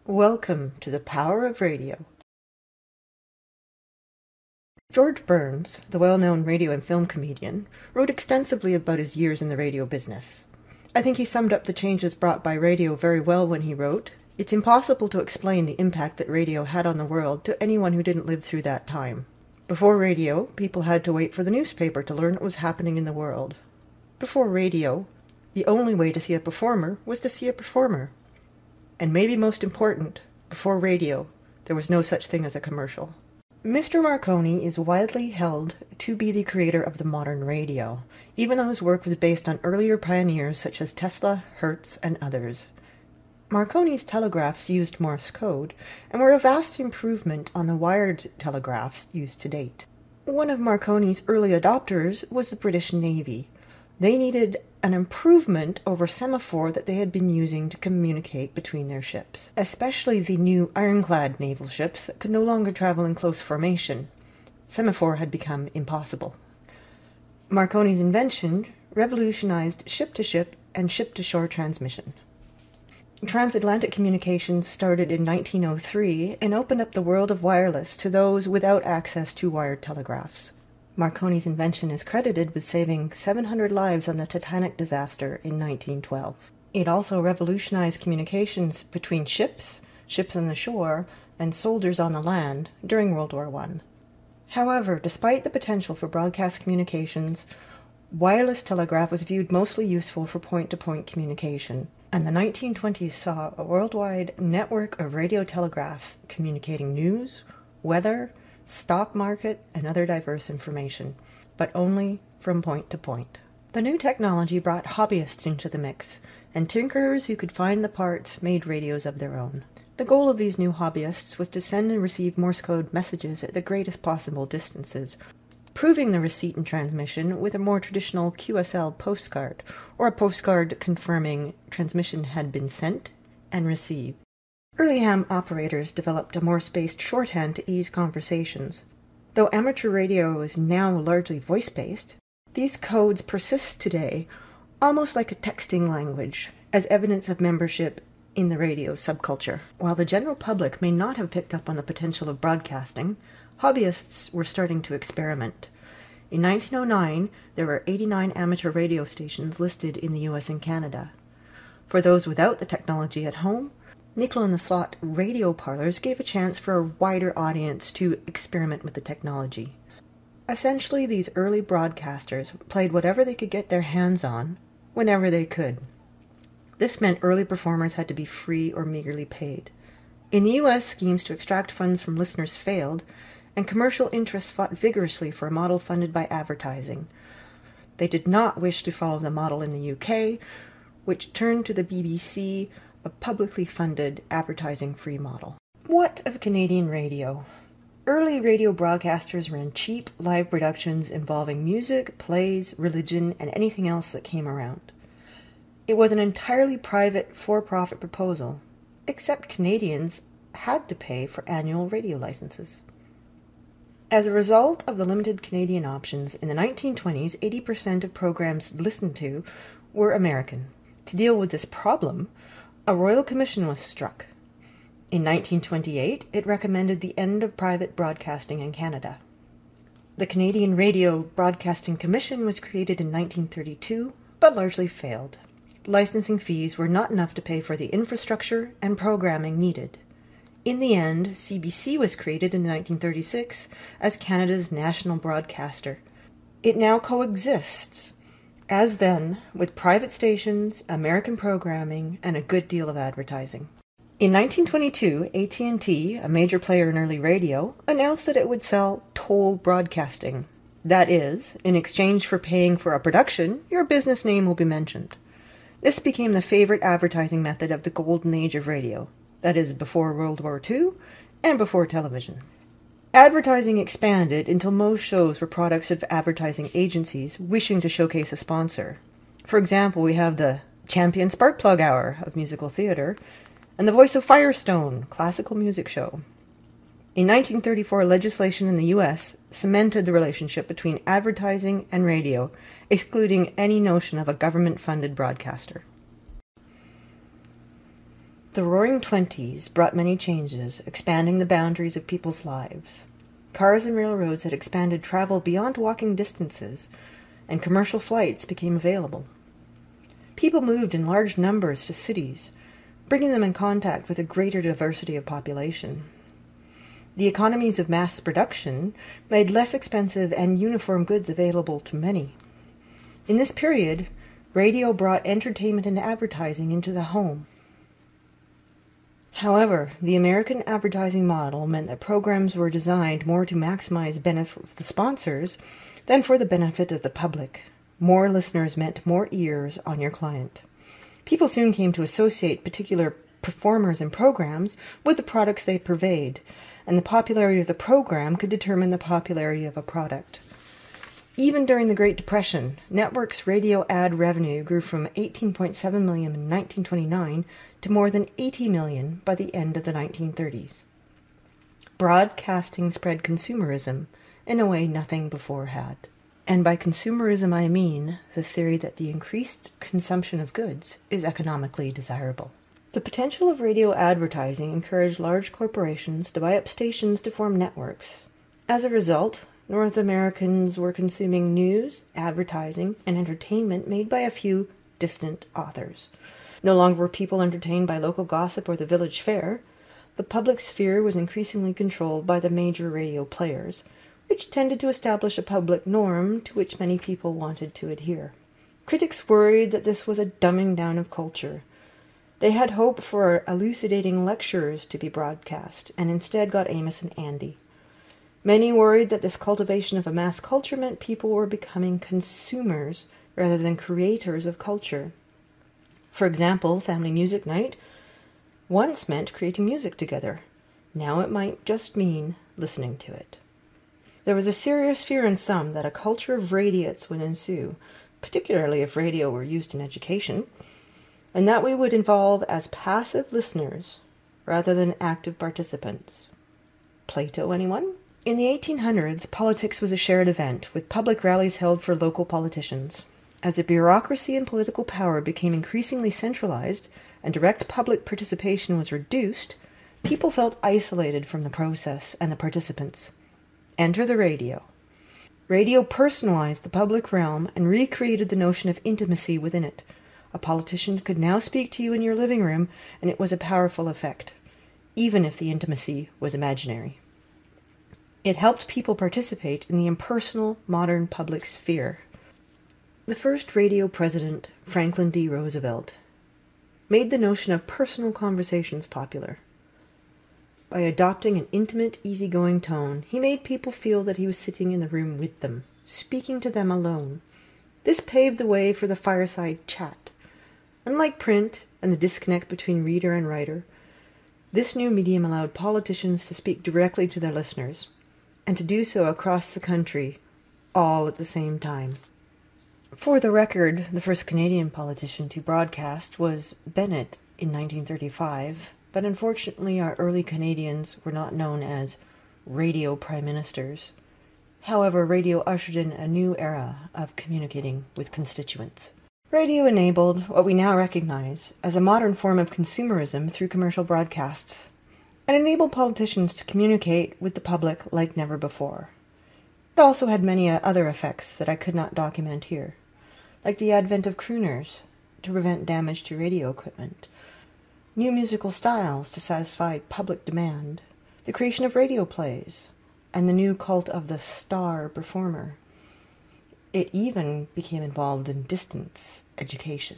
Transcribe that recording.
Welcome to the Power of Radio. George Burns, the well-known radio and film comedian, wrote extensively about his years in the radio business. I think he summed up the changes brought by radio very well when he wrote, "It's impossible to explain the impact that radio had on the world to anyone who didn't live through that time. Before radio, people had to wait for the newspaper to learn what was happening in the world. Before radio, the only way to see a performer was to see a performer. And maybe most important, before radio, there was no such thing as a commercial." Mr. Marconi is widely held to be the creator of the modern radio, even though his work was based on earlier pioneers such as Tesla, Hertz, and others. Marconi's telegraphs used Morse code and were a vast improvement on the wired telegraphs used to date. One of Marconi's early adopters was the British Navy. They needed an improvement over semaphore that they had been using to communicate between their ships, especially the new ironclad naval ships that could no longer travel in close formation. Semaphore had become impossible. Marconi's invention revolutionized ship-to-ship and ship-to-shore transmission. Transatlantic communications started in 1903 and opened up the world of wireless to those without access to wired telegraphs. Marconi's invention is credited with saving 700 lives on the Titanic disaster in 1912. It also revolutionized communications between ships on the shore, and soldiers on the land during World War I. However, despite the potential for broadcast communications, wireless telegraph was viewed mostly useful for point-to-point communication, and the 1920s saw a worldwide network of radio telegraphs communicating news, weather, stock market, and other diverse information, but only from point to point. The new technology brought hobbyists into the mix, and tinkerers who could find the parts made radios of their own. The goal of these new hobbyists was to send and receive Morse code messages at the greatest possible distances, proving the receipt and transmission with a more traditional QSL postcard, or a postcard confirming transmission had been sent and received. Early ham operators developed a Morse-based shorthand to ease conversations. Though amateur radio is now largely voice-based, these codes persist today almost like a texting language, as evidence of membership in the radio subculture. While the general public may not have picked up on the potential of broadcasting, hobbyists were starting to experiment. In 1909, there were 89 amateur radio stations listed in the US and Canada. For those without the technology at home, nickel-in-the-slot radio parlors gave a chance for a wider audience to experiment with the technology. Essentially, these early broadcasters played whatever they could get their hands on, whenever they could. This meant early performers had to be free or meagerly paid. In the US, schemes to extract funds from listeners failed, and commercial interests fought vigorously for a model funded by advertising. They did not wish to follow the model in the UK, which turned to the BBC, a publicly funded advertising-free model. What of Canadian radio? Early radio broadcasters ran cheap live productions involving music, plays, religion, and anything else that came around. It was an entirely private, for-profit proposal, except Canadians had to pay for annual radio licenses. As a result of the limited Canadian options, in the 1920s, 80% of programs listened to were American. To deal with this problem, a royal commission was struck. In 1928, it recommended the end of private broadcasting in Canada. The Canadian Radio Broadcasting Commission was created in 1932, but largely failed. Licensing fees were not enough to pay for the infrastructure and programming needed. In the end, CBC was created in 1936 as Canada's national broadcaster. It now coexists, as then, with private stations, American programming, and a good deal of advertising. In 1922, AT&T, a major player in early radio, announced that it would sell toll broadcasting. That is, in exchange for paying for a production, your business name will be mentioned. This became the favorite advertising method of the golden age of radio. That is, before World War II and before television. Advertising expanded until most shows were products of advertising agencies wishing to showcase a sponsor. For example, we have the Champion Sparkplug Hour of musical theater and the Voice of Firestone classical music show. In 1934, legislation in the U.S. cemented the relationship between advertising and radio, excluding any notion of a government-funded broadcaster. The Roaring Twenties brought many changes, expanding the boundaries of people's lives. Cars and railroads had expanded travel beyond walking distances, and commercial flights became available. People moved in large numbers to cities, bringing them in contact with a greater diversity of population. The economies of mass production made less expensive and uniform goods available to many. In this period, radio brought entertainment and advertising into the home. However, the American advertising model meant that programs were designed more to maximize benefit for the sponsors than for the benefit of the public. More listeners meant more ears on your client. People soon came to associate particular performers and programs with the products they purveyed, and the popularity of the program could determine the popularity of a product. Even during the Great Depression, networks' radio ad revenue grew from $18.7 million in 1929 to more than $80 million by the end of the 1930s. Broadcasting spread consumerism in a way nothing before had. And by consumerism I mean the theory that the increased consumption of goods is economically desirable. The potential of radio advertising encouraged large corporations to buy up stations to form networks. As a result, North Americans were consuming news, advertising, and entertainment made by a few distant authors. No longer were people entertained by local gossip or the village fair. The public sphere was increasingly controlled by the major radio players, which tended to establish a public norm to which many people wanted to adhere. Critics worried that this was a dumbing down of culture. They had hoped for elucidating lectures to be broadcast, and instead got Amos and Andy. Many worried that this cultivation of a mass culture meant people were becoming consumers rather than creators of culture. For example, family music night once meant creating music together. Now it might just mean listening to it. There was a serious fear in some that a culture of radiots would ensue, particularly if radio were used in education, and that we would evolve as passive listeners rather than active participants. Plato, anyone? In the 1800s, politics was a shared event, with public rallies held for local politicians. As the bureaucracy and political power became increasingly centralized and direct public participation was reduced, people felt isolated from the process and the participants. Enter the radio. Radio personalized the public realm and recreated the notion of intimacy within it. A politician could now speak to you in your living room, and it was a powerful effect, even if the intimacy was imaginary. It helped people participate in the impersonal, modern public sphere. The first radio president, Franklin D. Roosevelt, made the notion of personal conversations popular. By adopting an intimate, easygoing tone, he made people feel that he was sitting in the room with them, speaking to them alone. This paved the way for the fireside chat. Unlike print and the disconnect between reader and writer, this new medium allowed politicians to speak directly to their listeners, and to do so across the country, all at the same time. For the record, the first Canadian politician to broadcast was Bennett in 1935, but unfortunately our early Canadians were not known as radio prime ministers. However, radio ushered in a new era of communicating with constituents. Radio enabled what we now recognize as a modern form of consumerism through commercial broadcasts, and enabled politicians to communicate with the public like never before. It also had many other effects that I could not document here, like the advent of crooners to prevent damage to radio equipment, new musical styles to satisfy public demand, the creation of radio plays, and the new cult of the star performer. It even became involved in distance education.